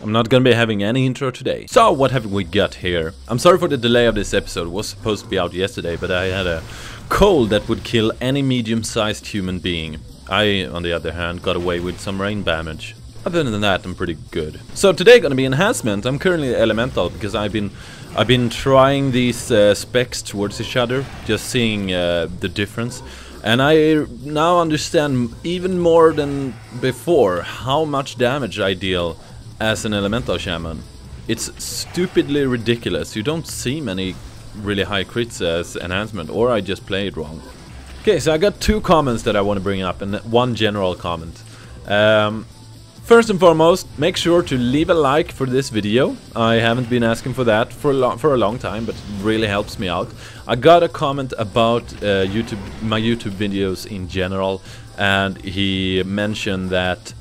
I'm not gonna be having any intro today. So, what have we got here? I'm sorry for the delay of this episode. It was supposed to be out yesterday, but I had a cold that would kill any medium-sized human being. I, on the other hand, got away with some rain damage. Other than that, I'm pretty good. So today gonna be enhancement. I'm currently elemental because I've been trying these specs towards each other, just seeing the difference. And I now understand even more than before how much damage I deal as an elemental shaman. It's stupidly ridiculous. You don't see many really high crits as enhancement, or I just play it wrong. Okay, so I got two comments that I want to bring up and one general comment. First and foremost, make sure to leave a like for this video. I haven't been asking for that for a long time, but it really helps me out. I got a comment about my YouTube videos in general, and he mentioned that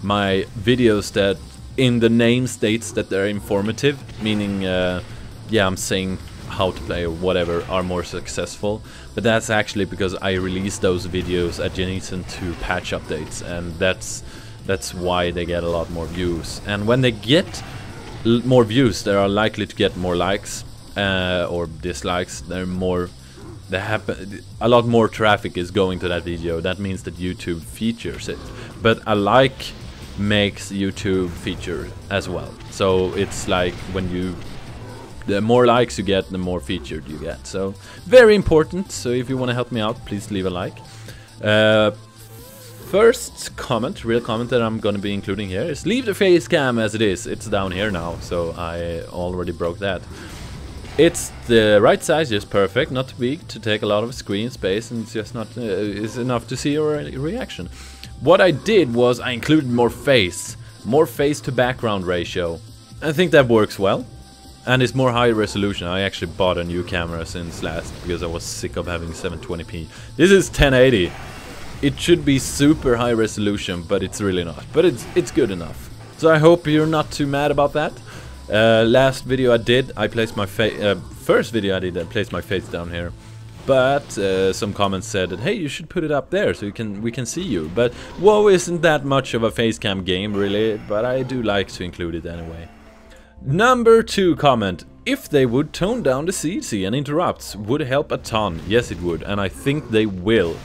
my videos that in the name states that they're informative, meaning yeah, I'm saying how to play or whatever, are more successful. But that's actually because I release those videos adjacent to patch updates, and that's why they get a lot more views. And when they get more views, they are likely to get more likes or dislikes. A lot more traffic is going to that video. That means that YouTube features it. But a like makes YouTube feature as well. So it's like the more likes you get, the more featured you get. So very important. So if you want to help me out, please leave a like. First comment, real comment that I'm gonna be including here is leave the face cam as it is. It's down here now, so I already broke that. It's the right size, just perfect, not too big to take a lot of screen space, and it's just not is enough to see your reaction. What I did was I included more face to background ratio. I think that works well, and it's more high resolution. I actually bought a new camera since last because I was sick of having 720p. This is 1080. It should be super high resolution, but it's really not. But it's good enough. So I hope you're not too mad about that. Last video I did, I placed my face. First video I did, I placed my face down here. But some comments said that, hey, you should put it up there so we can see you. But WoW isn't that much of a face cam game, really. But I do like to include it anyway. Number 2 comment. If they would tone down the CC and interrupts, would help a ton. Yes, it would, and I think they will.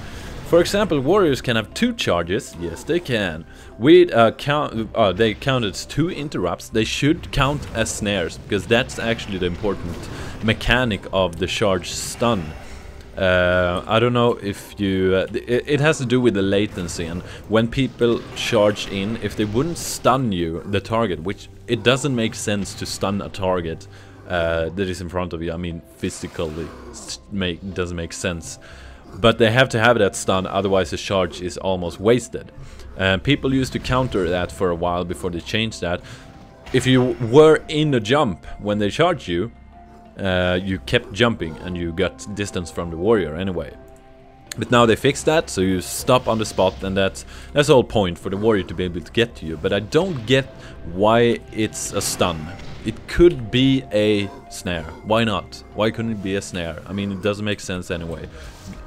For example, warriors can have 2 charges. Yes, they can. With they count as 2 interrupts. They should count as snares, because that's actually the important mechanic of the charge stun. I don't know if you... it has to do with the latency, and when people charge in, if they wouldn't stun you, the target, which it doesn't make sense to stun a target that is in front of you. I mean, physically, it doesn't make sense. But they have to have that stun, otherwise the charge is almost wasted. People used to counter that for a while before they changed that. If you were in a jump when they charged you, you kept jumping and you got distance from the warrior anyway. But now they fixed that, so you stop on the spot, and that's the whole point, for the warrior to be able to get to you. But I don't get why it's a stun. It could be a snare. Why not? Why couldn't it be a snare? I mean, it doesn't make sense anyway.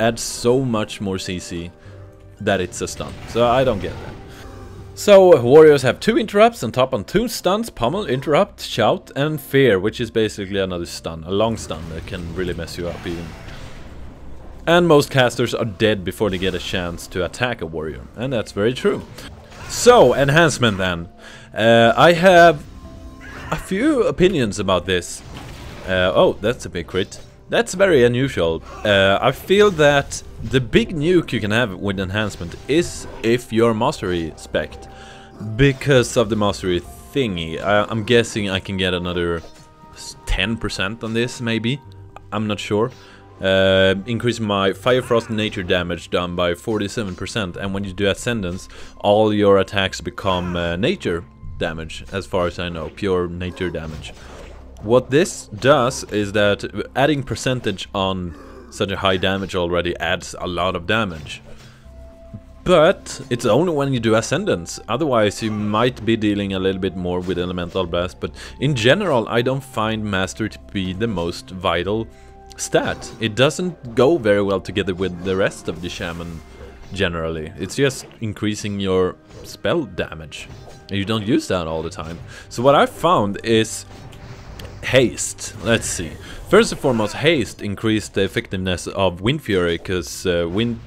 Adds so much more CC that it's a stun. So I don't get that. So warriors have 2 interrupts on top on 2 stuns: pummel, interrupt, shout, and fear, which is basically another stun, a long stun that can really mess you up even. And most casters are dead before they get a chance to attack a warrior, and that's very true. So enhancement then. I have a few opinions about this. Oh, that's a big crit. That's very unusual. I feel that the big nuke you can have with enhancement is if you're mastery spec'd. Because of the mastery thingy. I'm guessing I can get another 10% on this, maybe. I'm not sure. Increasing my Fire Frost nature damage done by 47%. And when you do Ascendance, all your attacks become nature damage, as far as I know. Pure nature damage. What this does is that adding percentage on such a high damage already adds a lot of damage. But it's only when you do Ascendance. Otherwise you might be dealing a little bit more with Elemental Blast. But in general I don't find Mastery to be the most vital stat. It doesn't go very well together with the rest of the generally. It's just increasing your spell damage. And you don't use that all the time. So what I've found is haste. Let's see. First and foremost, haste increased the effectiveness of Wind Fury, because Wind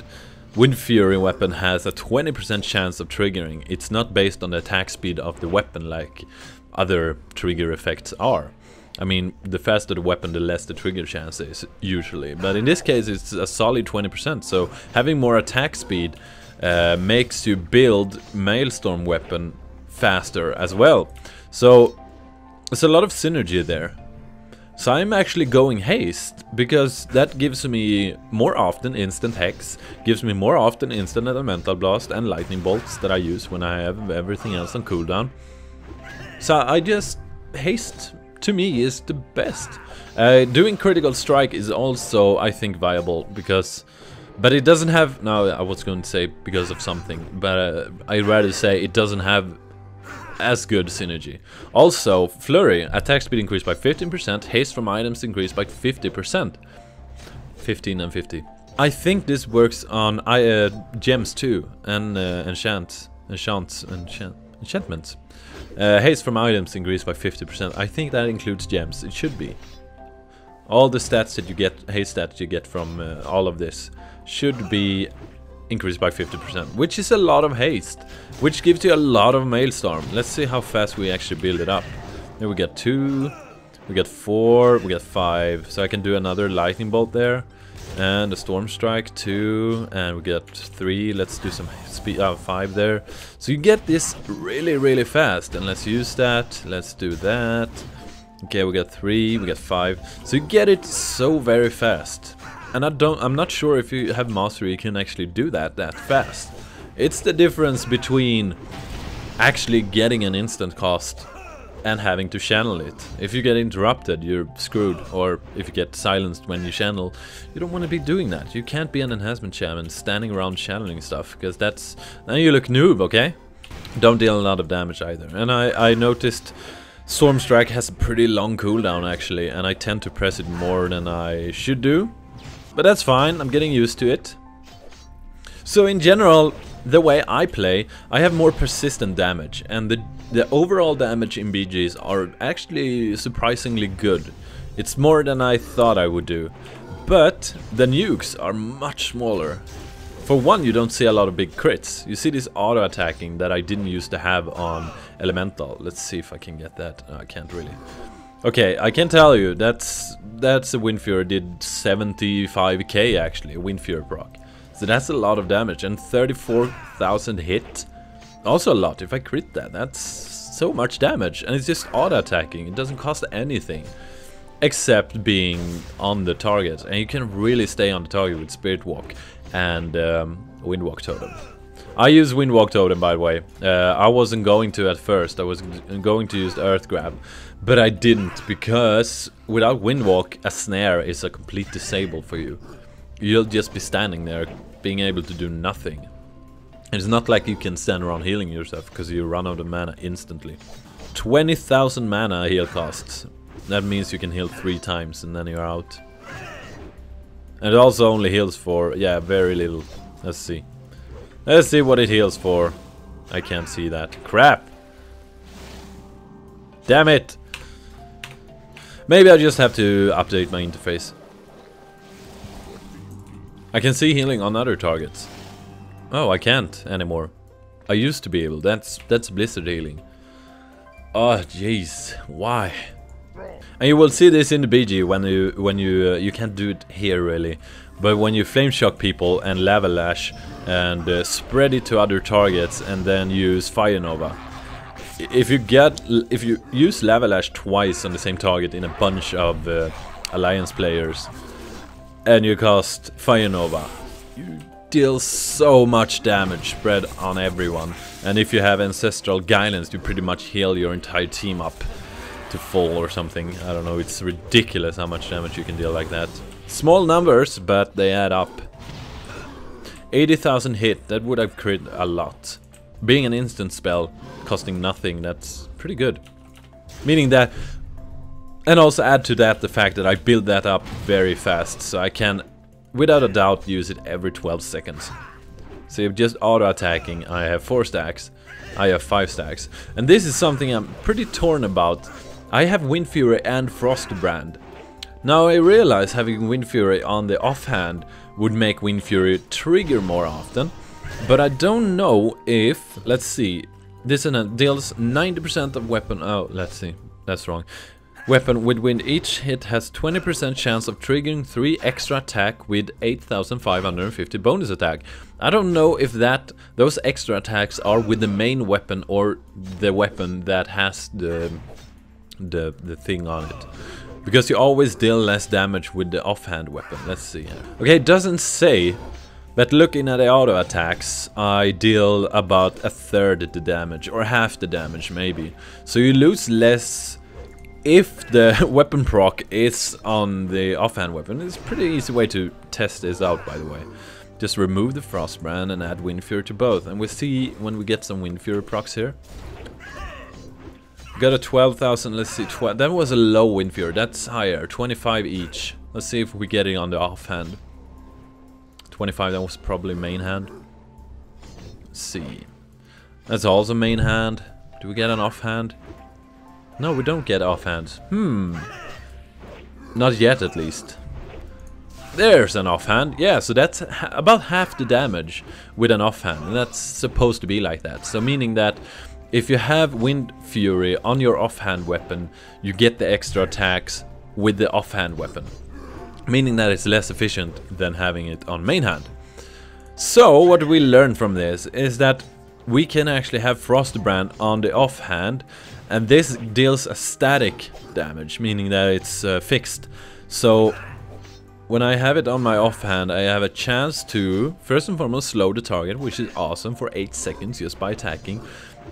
Fury weapon has a 20% chance of triggering. It's not based on the attack speed of the weapon like other trigger effects are. I mean, the faster the weapon, the less the trigger chance is, usually. But in this case, it's a solid 20%, so having more attack speed makes you build Maelstrom weapon faster as well. So, there's a lot of synergy there. So I'm actually going haste, because that gives me more often instant hex, gives me more often instant elemental blast and lightning bolts that I use when I have everything else on cooldown. So I just, haste to me is the best. Doing critical strike is also, I think, viable, because, but it doesn't have, no, I was going to say because of something, but I'd rather say it doesn't have as good synergy. Also, Flurry, attack speed increased by 15%, haste from items increased by 50%. 15 and 50. I think this works on gems too, and enchantments. Haste from items increased by 50%. I think that includes gems. It should be. All the stats that you get, haste stats you get from all of this, should be increased by 50%, which is a lot of haste, which gives you a lot of Maelstrom. Let's see how fast we actually build it up. There we got 2, we got 4, we got 5, so I can do another lightning bolt there, and a storm strike 2, and we got 3. Let's do some speed, 5 there. So you get this really fast, and let's use that. Let's do that. Okay, we got 3, we got 5. So you get it so very fast. And I'm not sure if you have mastery you can actually do that fast. It's the difference between actually getting an instant cost and having to channel it. If you get interrupted, you're screwed, or if you get silenced when you channel, you don't want to be doing that. You can't be an enhancement shaman standing around channeling stuff, because that's, now you look noob, okay? Don't deal a lot of damage either. And I noticed Storm Strike has a pretty long cooldown actually, and I tend to press it more than I should do. But that's fine, I'm getting used to it. So in general, the way I play, I have more persistent damage, and the overall damage in BGs are actually surprisingly good. It's more than I thought I would do. But the nukes are much smaller. For one, you don't see a lot of big crits. You see this auto attacking that I didn't used to have on Elemental. Let's see if I can get that. No, I can't really. Okay, I can tell you that's a Wind Fury did 75k actually, a Wind Fury proc. So that's a lot of damage, and 34,000 hit. Also a lot. If I crit that, that's so much damage, and it's just auto attacking. It doesn't cost anything except being on the target, and you can really stay on the target with Spirit Walk and Windwalk Totem. I use Windwalk Totem, by the way. I wasn't going to at first. I was going to use Earth Grab, but I didn't, because without Windwalk, a snare is a complete disable for you. You'll just be standing there, being able to do nothing. And it's not like you can stand around healing yourself, because you run out of mana instantly. 20,000 mana heal costs. That means you can heal 3 times and then you're out. And it also only heals for, yeah, very little. Let's see. Let's see what it heals for. I can't see that. Crap! Damn it! Maybe I just have to update my interface. I can see healing on other targets. Oh, I can't anymore. I used to be able. That's blizzard healing. Oh, jeez. Why? And you will see this in the BG when you can't do it here really, but when you flame shock people and lava lash and spread it to other targets and then use Fire Nova. If you use lava lash twice on the same target in a bunch of alliance players and you cast Fire Nova, you deal so much damage spread on everyone. And if you have Ancestral Guidance, you pretty much heal your entire team up to full or something. I don't know, it's ridiculous how much damage you can deal like that. Small numbers, but they add up. 80,000 hit, that would have crit a lot. Being an instant spell, costing nothing, that's pretty good. Meaning that, and also add to that the fact that I build that up very fast, so I can, without a doubt, use it every 12 seconds. So you're just auto-attacking. I have 4 stacks. I have 5 stacks. And this is something I'm pretty torn about. I have Wind Fury and Frostbrand. Now I realize having Wind Fury on the offhand would make Wind Fury trigger more often. But I don't know if... Let's see. This deals 90% of weapon... Oh, let's see. That's wrong. Weapon with wind. Each hit has 20% chance of triggering 3 extra attack with 8,550 bonus attack. I don't know if those extra attacks are with the main weapon or the weapon that has the thing on it. Because you always deal less damage with the offhand weapon. Let's see. Okay, it doesn't say, but looking at the auto attacks, I deal about 1/3 the damage, or half the damage maybe. So you lose less if the weapon proc is on the offhand weapon. It's a pretty easy way to test this out, by the way. Just remove the Frostbrand and add Wind Fury to both, and we'll see when we get some Wind Fury procs here. Got a 12,000, let's see, that was a low Wind Fury, that's higher, 25 each. Let's see if we get it on the offhand. 25, that was probably main hand. Let's see. That's also main hand. Do we get an offhand? No, we don't get offhands. Not yet, at least. There's an offhand. Yeah, so that's about half the damage with an offhand. And that's supposed to be like that. So meaning that if you have Wind Fury on your offhand weapon, you get the extra attacks with the offhand weapon. Meaning that it's less efficient than having it on main hand. So what we learn from this is that we can actually have Frostbrand on the offhand, and this deals a static damage, meaning that it's fixed. So when I have it on my offhand, I have a chance to first and foremost slow the target, which is awesome, for 8 seconds just by attacking,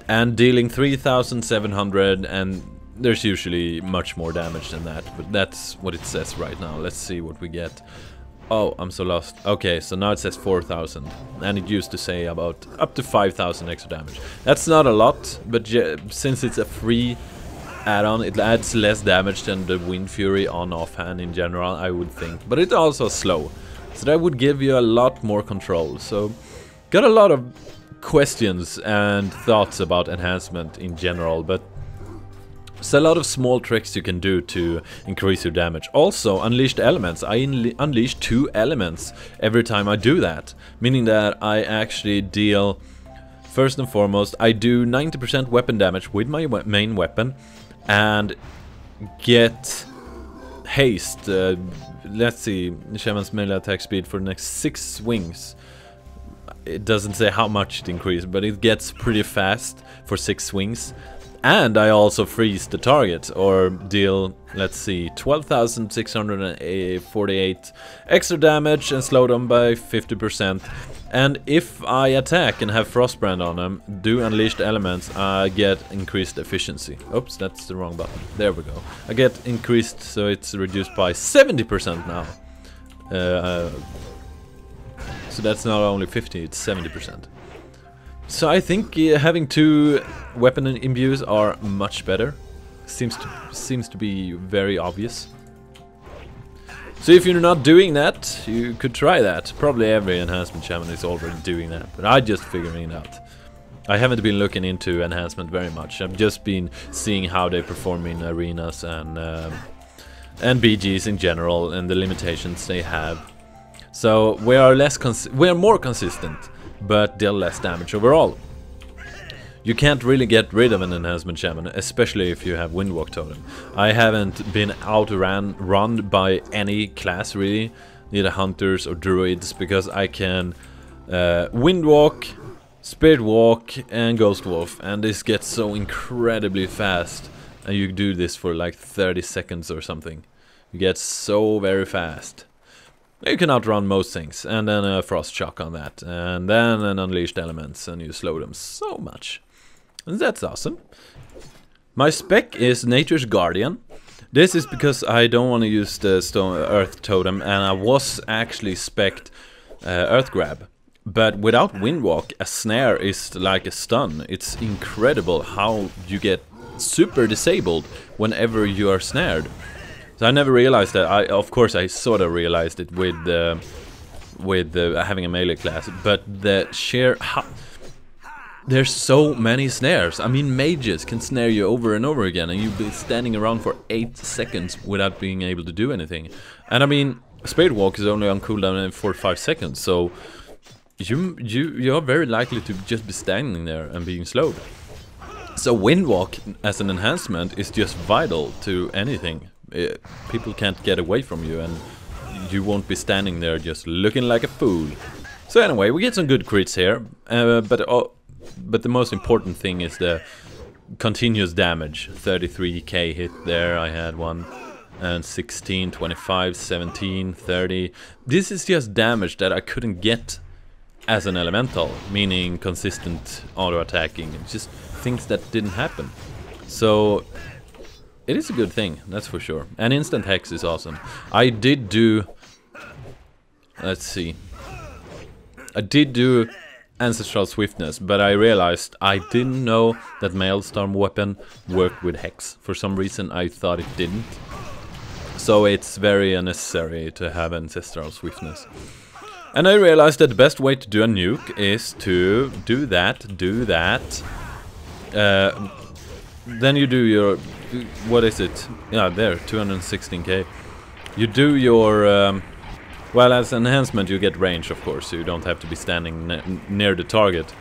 and dealing 3,700, and there's usually much more damage than that, but that's what it says right now. Let's see what we get. Oh, I'm so lost. Okay, so now it says 4,000, and it used to say about up to 5,000 extra damage. That's not a lot, but since it's a free add-on, it adds less damage than the Wind Fury on offhand in general, I would think. But it's also slow, so that would give you a lot more control. So, got a lot of questions and thoughts about enhancement in general, but there's a lot of small tricks you can do to increase your damage. Also, unleashed elements. I unleash 2 elements every time I do that. Meaning that I actually deal, first and foremost, I do 90% weapon damage with my main weapon. And get haste. Let's see, Shaman's melee attack speed for the next 6 swings. It doesn't say how much it increases, but it gets pretty fast for 6 swings. And I also freeze the target, or deal, let's see, 12,648 extra damage and slow them by 50%. And if I attack and have Frostbrand on them, do unleashed elements, I get increased efficiency. Oops, that's the wrong button. There we go. I get increased, so it's reduced by 70% now. So that's not only 50, it's 70%. So I think having 2 weapon imbues are much better. Seems to be very obvious. So if you're not doing that, you could try that. Probably every enhancement shaman is already doing that, but I'm just figuring it out. I haven't been looking into enhancement very much. I've just been seeing how they perform in arenas and BGs in general, and the limitations they have. So we are more consistent, but deal less damage overall. You can't really get rid of an enhancement shaman, especially if you have Windwalk Totem. I haven't been run by any class really, neither hunters or druids, because I can Windwalk, Spirit Walk and Ghost Wolf, and this gets so incredibly fast. And you do this for like 30 seconds or something. You get so very fast. You can outrun most things, and then a Frost Shock on that, and then an Unleashed Elements, and you slow them so much. And that's awesome. My spec is Nature's Guardian. This is because I don't want to use the Earth Totem, and I was actually spec'd Earth Grab. But without Windwalk, a snare is like a stun. It's incredible how you get super disabled whenever you are snared. So I never realized that. Of course I sort of realized it with with having a melee class, but the sheer... There's so many snares. I mean, mages can snare you over and over again, and you'll be standing around for 8 seconds without being able to do anything. And I mean, Spirit Walk is only on cooldown in 4 or 5 seconds, so you're very likely to just be standing there and being slowed. So Wind Walk as an enhancement is just vital to anything. People can't get away from you, and you won't be standing there just looking like a fool. So anyway, we get some good crits here, but the most important thing is the continuous damage. 33k hit there, I had one. And 16, 25, 17, 30. This is just damage that I couldn't get as an elemental, meaning consistent auto-attacking. Just things that didn't happen. So it is a good thing, that's for sure. And instant hex is awesome. I did do... Let's see. I did do Ancestral Swiftness, but I realized I didn't know that Maelstrom weapon worked with Hex. For some reason I thought it didn't. So it's very unnecessary to have Ancestral Swiftness. And I realized that the best way to do a nuke is to do that. Then you do your... What is it? Yeah, there, 216k. You do your... well, as enhancement you get range, of course, so you don't have to be standing near the target.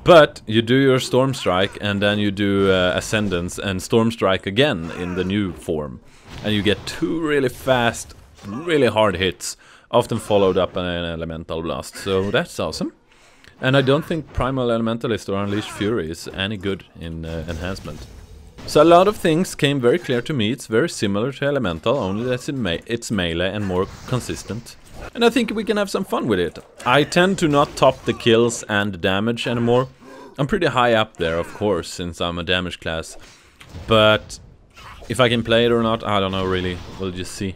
But you do your Storm Strike, and then you do Ascendance and Storm Strike again in the new form. And you get 2 really fast, really hard hits, often followed up by an Elemental Blast. So that's awesome. And I don't think Primal Elementalist or Unleashed Fury is any good in enhancement. So a lot of things came very clear to me. It's very similar to Elemental, only that it's melee and more consistent. And I think we can have some fun with it. I tend to not top the kills and damage anymore. I'm pretty high up there, of course, since I'm a damage class. But if I can play it or not, I don't know really. We'll just see.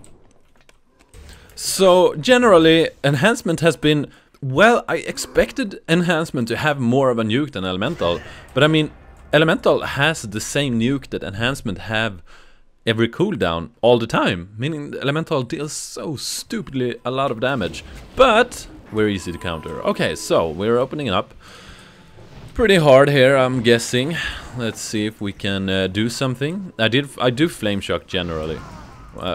So generally, enhancement has been... Well, I expected enhancement to have more of a nuke than Elemental. But I mean... Elemental has the same nuke that enhancement have every cooldown all the time, meaning Elemental deals so stupidly a lot of damage, but we're easy to counter. Okay, so we're opening up pretty hard here, I'm guessing. Let's see if we can do something. I do Flame Shock generally.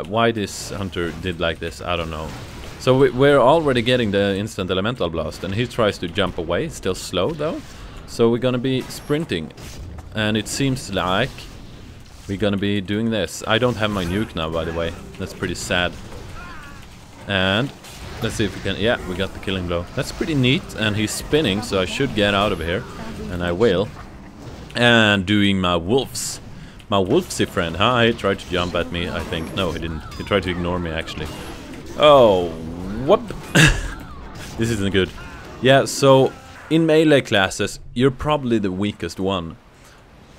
Why this hunter did like this, I don't know. So we're already getting the instant Elemental Blast, and he tries to jump away, still slow though. So we're gonna be sprinting. And it seems like we're gonna be doing this. I don't have my nuke now, by the way. That's pretty sad. And let's see if we can... Yeah, we got the killing blow. That's pretty neat. And he's spinning, so I should get out of here. And I will. And doing my wolves. My wolfsy friend, huh? He tried to jump at me, I think. No, he didn't. He tried to ignore me, actually. Oh, what? This isn't good. Yeah, so in melee classes, you're probably the weakest one.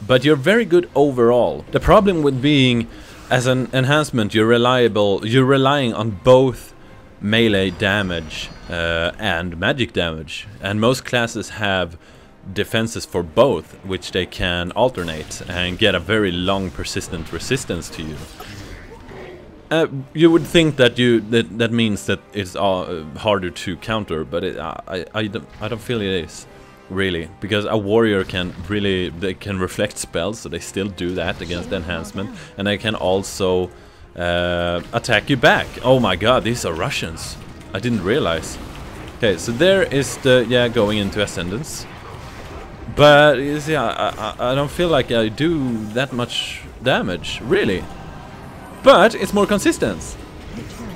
But you're very good overall. The problem with being as an enhancement, you're relying on both melee damage and magic damage. And most classes have defenses for both, which they can alternate and get a very long persistent resistance to you. You would think that that means that it's harder to counter, but I don't feel it is. Really, because a warrior they can reflect spells, so they still do that against the enhancement, and they can also attack you back. Oh my god, these are Russians. I didn't realize. Okay, so there is the going into Ascendance, but you see, I don't feel like I do that much damage, really. But it's more consistent,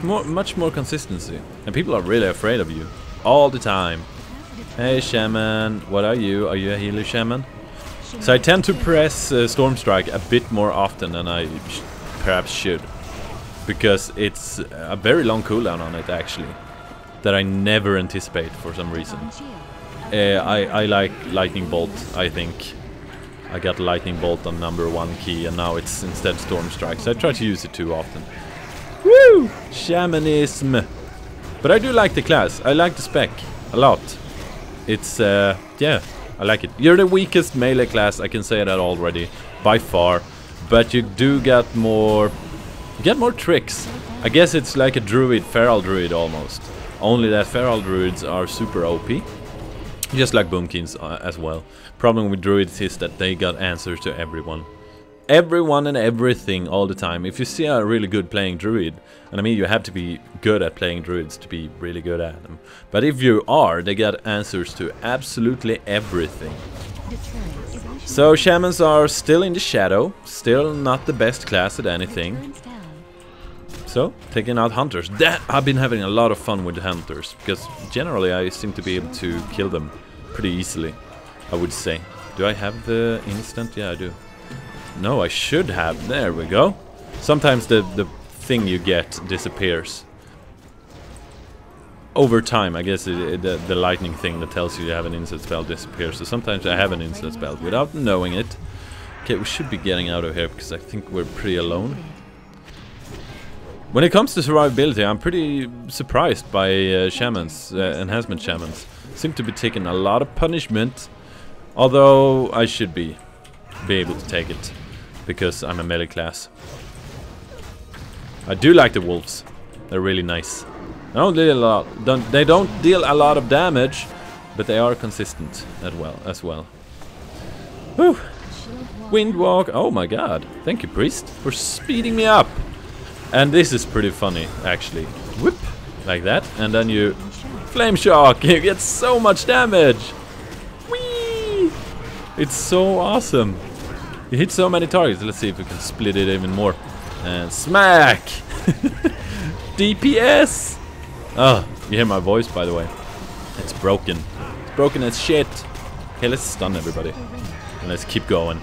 much more consistency, and people are really afraid of you all the time. Hey Shaman, what are you? Are you a healer Shaman? So I tend to press Storm Strike a bit more often than I perhaps should, because it's a very long cooldown on it actually, that I never anticipate for some reason. I like Lightning Bolt, I think. I got Lightning Bolt on #1 key, and now it's instead Storm Strike, so I try to use it too often. Woo! Shamanism! But I do like the class, I like the spec a lot. It's, yeah, I like it. You're the weakest melee class, I can say that already, by far. But you do get more... You get more tricks. I guess it's like a druid, feral druid almost. Only that feral druids are super OP. Just like boomkins as well. Problem with druids is that they got answers to everyone. Everyone and everything all the time. If you see a really good playing druid, and I mean you have to be good at playing druids to be really good at them. But if you are, they got answers to absolutely everything. So shamans are still in the shadow, still not the best class at anything. So, taking out hunters. That I've been having a lot of fun with the hunters, because generally I seem to be able to kill them pretty easily, I would say. Do I have the instant? Yeah, I do. No, I should have. There we go. Sometimes the thing you get disappears. Over time, I guess the lightning thing that tells you have an instant spell disappears. So sometimes I have an instant spell without knowing it. Okay, we should be getting out of here, because I think we're pretty alone. When it comes to survivability, I'm pretty surprised by shamans, enhancement shamans. Seem to be taking a lot of punishment, although I should be able to take it, because I'm a melee class. I do like the wolves. They're really nice. They don't deal a lot of damage, but they are consistent as well. Whew. Windwalk. Oh my god. Thank you, priest, for speeding me up. And this is pretty funny, actually. Whoop, like that, and then you flame shock. You get so much damage. Whee! It's so awesome. You hit so many targets. Let's see if we can split it even more. And smack! DPS! Oh, you hear my voice, by the way. It's broken. It's broken as shit. Okay, let's stun everybody. And let's keep going.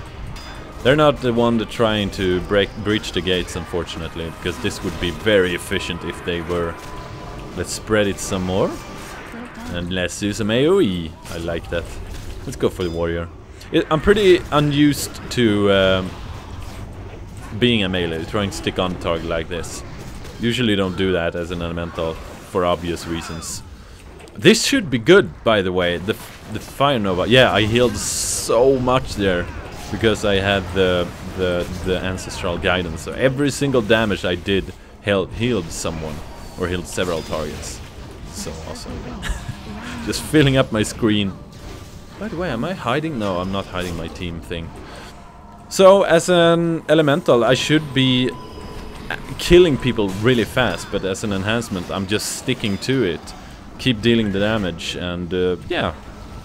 They're not the one that trying to breach the gates, unfortunately, because this would be very efficient if they were. Let's spread it some more. And let's do some AoE. I like that. Let's go for the warrior. I'm pretty unused to being a melee, trying to stick on the target like this. Usually don't do that as an elemental, for obvious reasons. This should be good, by the way. The fire nova. Yeah, I healed so much there. Because I had the ancestral guidance, so every single damage I did healed someone, or healed several targets. So awesome. Just filling up my screen. By the way, am I hiding? No, I'm not hiding my team thing. So, as an elemental, I should be killing people really fast, but as an enhancement, I'm just sticking to it. Keep dealing the damage, and yeah,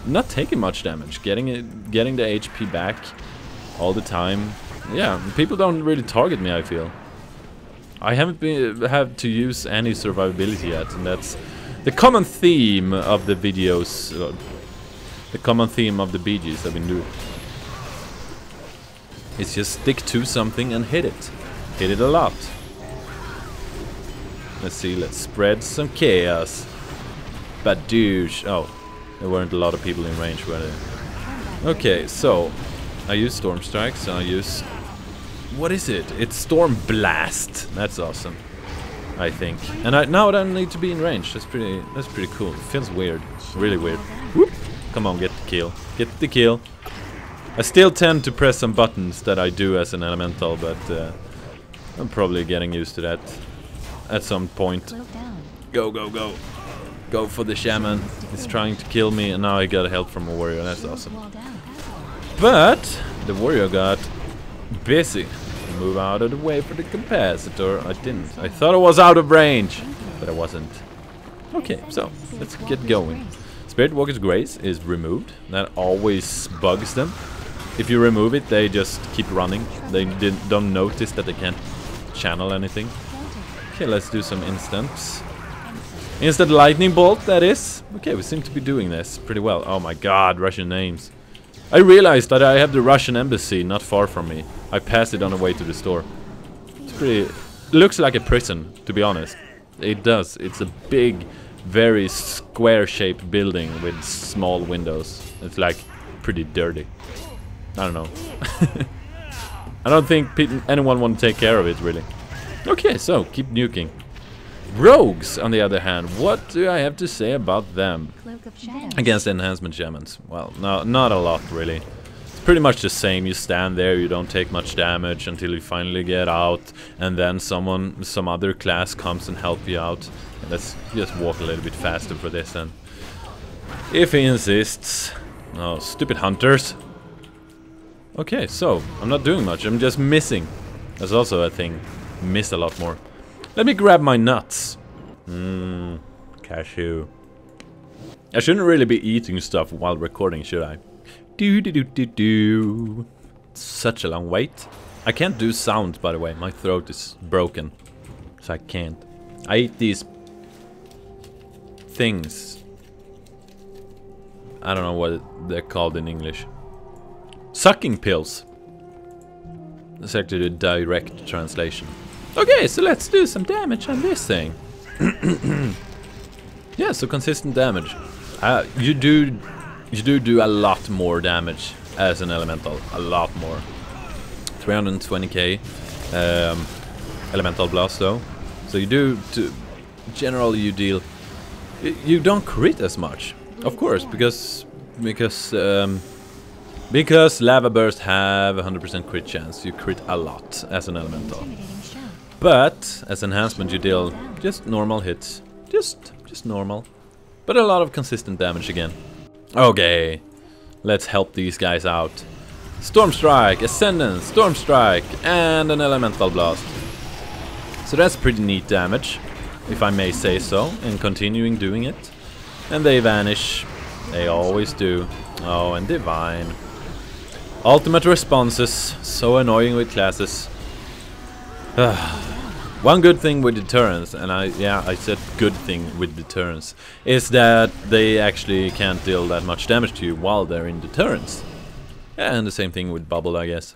not taking much damage, getting the HP back all the time. Yeah, people don't really target me, I feel. I haven't had to use any survivability yet, and that's the common theme of the videos, the common theme of the BGs I've been doing. It's just stick to something and hit it. Hit it a lot. Let's see, let's spread some chaos. Badoosh. Oh, there weren't a lot of people in range, were there? Okay, so I use Storm Strikes, and I use... What is it? It's Storm Blast. That's awesome, I think. And now I don't need to be in range. That's pretty cool. It feels weird. Really weird. Whoop. Come on, get the kill. Get the kill. I still tend to press some buttons that I do as an elemental, but I'm probably getting used to that at some point. Go, go, go. Go for the shaman. He's trying to kill me, and now I got help from a warrior. That's awesome. But the warrior got busy. Move out of the way for the capacitor. I didn't. I thought I was out of range, but I wasn't. Okay, so let's get going. Spirit Walker's Grace is removed. That always bugs them. If you remove it, they just keep running. They don't notice that they can't channel anything. Okay, let's do some instants. Instant lightning bolt, that is. Okay, we seem to be doing this pretty well. Oh my god, Russian names. I realized that I have the Russian embassy not far from me. I passed it on the way to the store. It's pretty... It looks like a prison, to be honest. It does. It's a big, very square-shaped building with small windows. It's like pretty dirty. I don't know. I don't think anyone want to take care of it, really. Okay, so keep nuking. Rogues, on the other hand, what do I have to say about them? Against enhancement shamans? Well, no, not a lot, really. pretty much the same. You stand there, you don't take much damage until you finally get out, and then some other class comes and help you out. And let's just walk a little bit faster for this then. If he insists. Oh, stupid hunters. Okay, so I'm not doing much, I'm just missing. That's also a thing. Miss a lot more. Let me grab my nuts. Cashew. I shouldn't really be eating stuff while recording, should I? Do. Such a long wait. I can't do sounds, by the way. My throat is broken, so I can't. I eat these things. I don't know what they're called in English. Sucking pills. That's actually the direct translation. Okay, so let's do some damage on this thing. Yeah, so consistent damage. You do a lot more damage as an elemental. A lot more. 320k elemental blast though. So you do generally you deal. You don't crit as much, of course, because lava bursts have 100% crit chance. You crit a lot as an elemental. But as enhancement you deal just normal hits. Just normal. But a lot of consistent damage again. Okay. Let's help these guys out. Storm Strike, Ascendant, Storm Strike, and an Elemental Blast. So that's pretty neat damage, if I may say so, and continuing doing it. And they vanish. They always do. Oh, and Divine. Ultimate responses. So annoying with classes. One good thing with deterrence, and I said good thing with deterrence, is that they actually can't deal that much damage to you while they're in deterrence. And the same thing with bubble, I guess.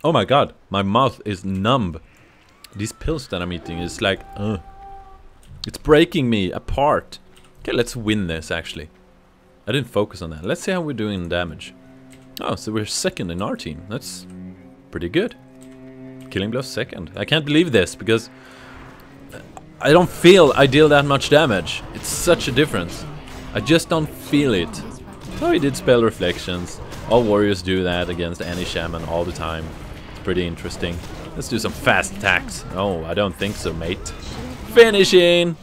Oh my god, my mouth is numb. These pills that I'm eating is like, it's breaking me apart. Okay, let's win this actually. I didn't focus on that. Let's see how we're doing in damage. Oh, so we're second in our team. That's pretty good. Killing blow second. I can't believe this because I don't feel I deal that much damage. It's such a difference. I just don't feel it. Oh, he did spell reflections. All warriors do that against any shaman all the time. It's pretty interesting. Let's do some fast attacks. Oh, I don't think so, mate. Finishing!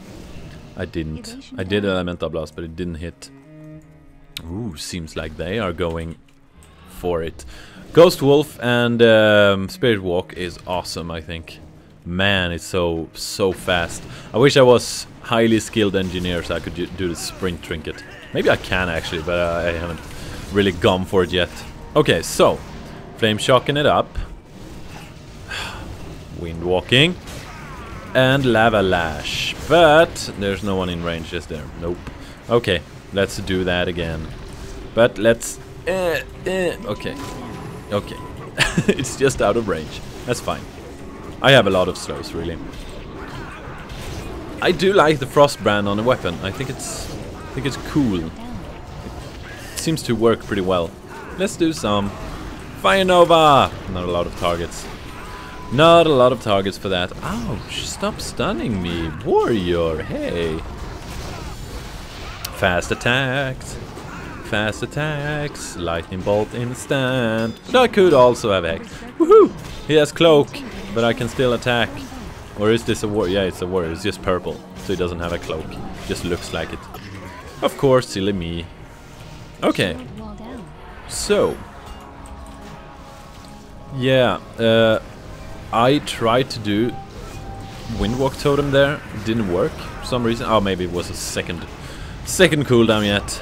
I didn't. I did elemental blast, but it didn't hit. Ooh, seems like they are going for it. Ghost Wolf and Spirit Walk is awesome, I think. Man, it's so fast. I wish I was highly skilled engineer so I could do the sprint trinket. Maybe I can actually, but I haven't really gone for it yet. Okay, so Flame Shocking it up. Wind Walking. And Lava Lash. But there's no one in range, is there? Nope. Okay, let's do that again. But let's... okay. Okay. It's just out of range. That's fine. I have a lot of slows, really. I do like the frost brand on the weapon. I think it's cool. It seems to work pretty well. Let's do some Fire Nova. Not a lot of targets. Not a lot of targets for that. Ouch, stop stunning me, warrior. Hey. Fast attacks. Fast attacks, lightning bolt instant. But I could also have X. Woohoo! He has cloak, but I can still attack. Or is this a warrior? Yeah, it's a warrior. It's just purple, so he doesn't have a cloak. Just looks like it. Of course, silly me. Okay. So. Yeah, I tried to do Windwalk Totem there. It didn't work for some reason. Oh, maybe it was a second cooldown yet.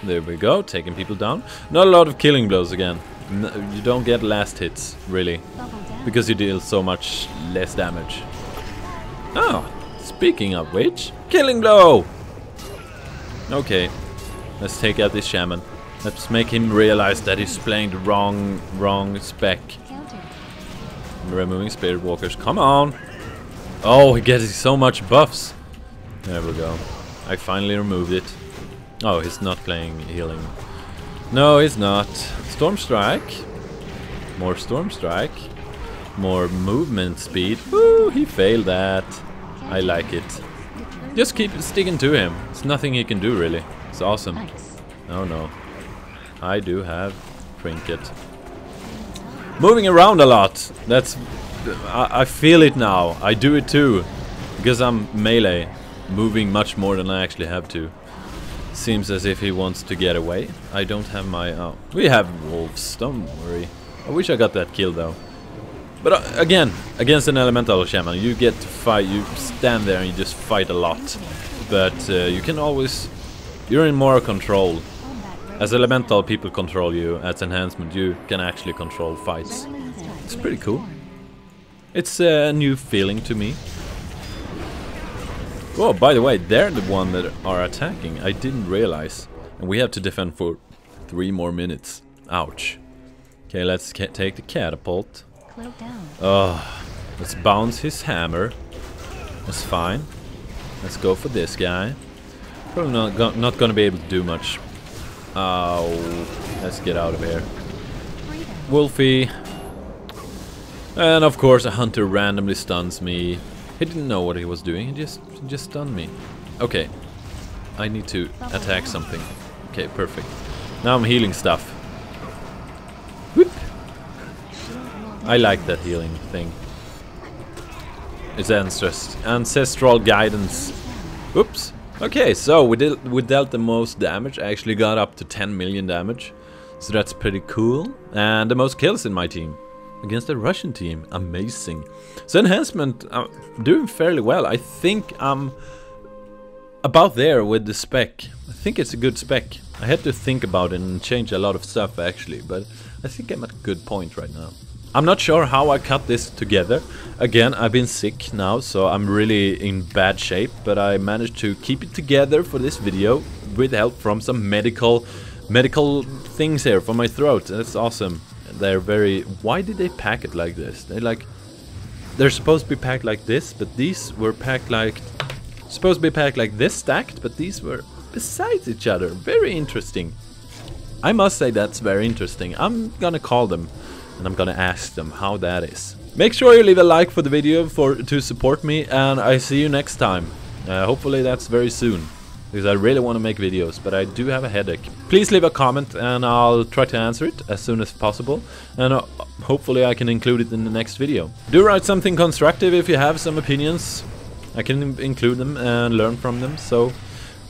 There we go, taking people down. Not a lot of killing blows again. No, you don't get last hits, really. Because you deal so much less damage. Oh, speaking of which, killing blow! Okay, let's take out this shaman. Let's make him realize that he's playing the wrong spec. Removing spirit walkers, come on! Oh, he gets so much buffs. There we go. I finally removed it. Oh, he's not playing healing. No, he's not. Storm Strike. More Storm Strike. More movement speed. Woo, he failed that. I like it. Just keep sticking to him. There's nothing he can do, really. It's awesome. Oh no. I do have trinket. Moving around a lot. That's... I feel it now. I do it too. Because I'm melee. Moving much more than I actually have to. Seems as if he wants to get away. I don't have my... Oh, we have wolves. Don't worry. I wish I got that kill though. But again, against an elemental shaman, you get to fight. You stand there and you just fight a lot. But you can always... You're in more control. As elemental people control you, as enhancement you can actually control fights. It's pretty cool. It's a new feeling to me. Oh, by the way, they're the one that are attacking. I didn't realize. And we have to defend for 3 more minutes. Ouch. Okay, let's take the catapult. Oh, let's bounce his hammer. That's fine. Let's go for this guy. Probably not gonna be able to do much. Oh, let's get out of here. Wolfie. And of course a hunter randomly stuns me. He didn't know what he was doing, he just stunned me. Okay. I need to attack something. Okay, perfect. Now I'm healing stuff. Whoop. I like that healing thing. It's ancestral guidance. Whoops. Okay, so we dealt the most damage. I actually got up to 10 million damage. So that's pretty cool. And the most kills in my team. Against a Russian team. Amazing. So enhancement, I'm doing fairly well. I think I'm about there with the spec. I think it's a good spec. I had to think about it and change a lot of stuff actually. But I think I'm at a good point right now. I'm not sure how I cut this together. Again, I've been sick now, so I'm really in bad shape. But I managed to keep it together for this video with help from some medical things here for my throat. That's awesome. They're very... Why did they pack it like this? They're supposed to be packed like this, but these were packed like... Supposed to be packed like this, stacked, but these were besides each other. Very interesting. I must say that's very interesting. I'm gonna call them. And I'm gonna ask them how that is. Make sure you leave a like for the video to support me, and I see you next time. Hopefully that's very soon, because I really want to make videos, but I do have a headache. Please leave a comment and I'll try to answer it as soon as possible, and hopefully I can include it in the next video. Do write something constructive if you have some opinions. I can include them and learn from them, so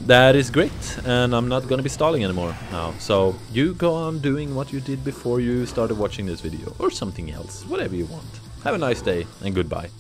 that is great, and I'm not gonna be stalling anymore now. So you go on doing what you did before you started watching this video, or something else, whatever you want. Have a nice day, and goodbye.